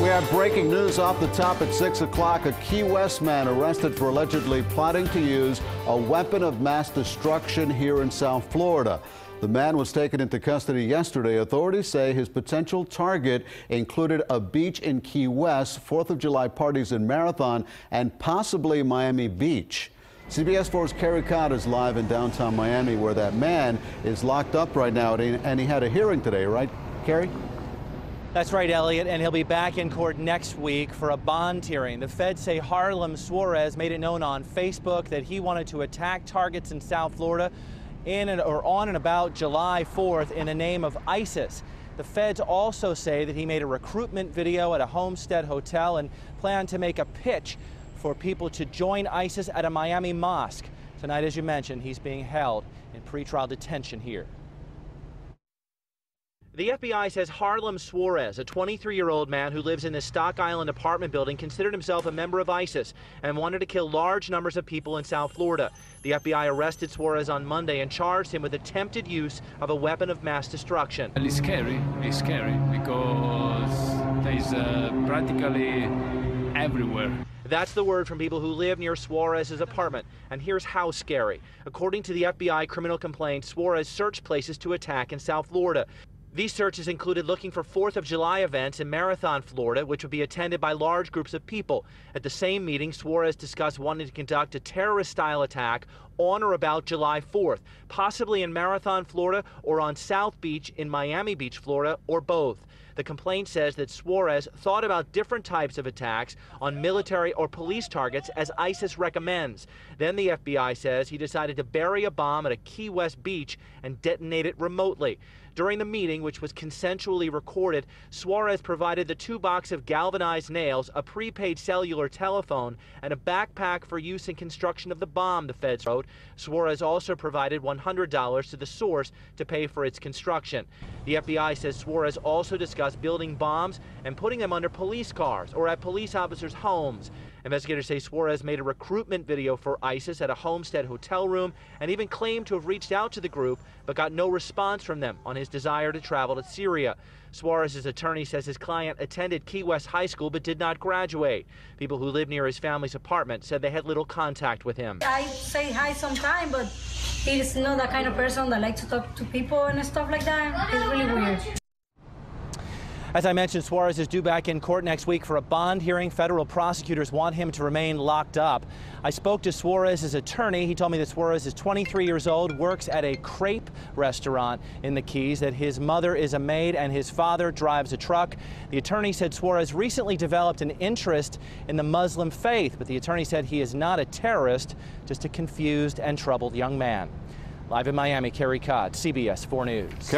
We have breaking news off the top at 6 o'clock. A Key West man arrested for allegedly plotting to use a weapon of mass destruction here in South Florida. The man was taken into custody yesterday. Authorities say his potential target included a beach in Key West, 4th of July parties in Marathon, and possibly Miami Beach. CBS 4's Carrie Codd is live in downtown Miami, where that man is locked up right now, and he had a hearing today, right, Carrie? That's right, Elliot, and he'll be back in court next week for a bond hearing. The feds say Harlem Suarez made it known on Facebook that he wanted to attack targets in South Florida on and about July 4th in the name of ISIS. The feds also say that he made a recruitment video at a Homestead hotel and planned to make a pitch for people to join ISIS at a Miami mosque. Tonight, as you mentioned, he's being held in pretrial detention here. The FBI says Harlem Suarez, a 23-year-old man who lives in the Stock Island apartment building, considered himself a member of ISIS and wanted to kill large numbers of people in South Florida. The FBI arrested Suarez on Monday and charged him with attempted use of a weapon of mass destruction. It's scary because there's practically everywhere. That's the word from people who live near Suarez's apartment. And here's how scary. According to the FBI criminal complaint, Suarez searched places to attack in South Florida. These searches included looking for 4th of July events in Marathon, Florida, which would be attended by large groups of people. At the same meeting, Suarez discussed wanting to conduct a terrorist-style attack on or about July 4th, possibly in Marathon, Florida, or on South Beach in Miami Beach, Florida, or both. The complaint says that Suarez thought about different types of attacks on military or police targets as ISIS recommends. Then the FBI says he decided to bury a bomb at a Key West beach and detonate it remotely. During the meeting, which was consensually recorded, Suarez provided the 2 boxes of galvanized nails, a prepaid cellular telephone, and a backpack for use in construction of the bomb, the feds wrote. Suarez also provided $100 to the source to pay for its construction. The FBI says Suarez also discussed building bombs and putting them under police cars or at police officers' homes. Investigators say Suarez made a recruitment video for ISIS at a Homestead hotel room and even claimed to have reached out to the group but got no response from them on his desire to travel to Syria. Suarez's attorney says his client attended Key West High School but did not graduate. People who live near his family's apartment said they had little contact with him. I say hi sometimes, but he's not the kind of person that likes to talk to people and stuff like that. He's really weird. As I mentioned, Suarez is due back in court next week for a bond hearing. Federal prosecutors want him to remain locked up. I spoke to Suarez's attorney. He told me that Suarez is 23 years old, works at a crepe restaurant in the Keys, that his mother is a maid and his father drives a truck. The attorney said Suarez recently developed an interest in the Muslim faith, but the attorney said he is not a terrorist, just a confused and troubled young man. Live in Miami, Carrie Codd, CBS 4 News.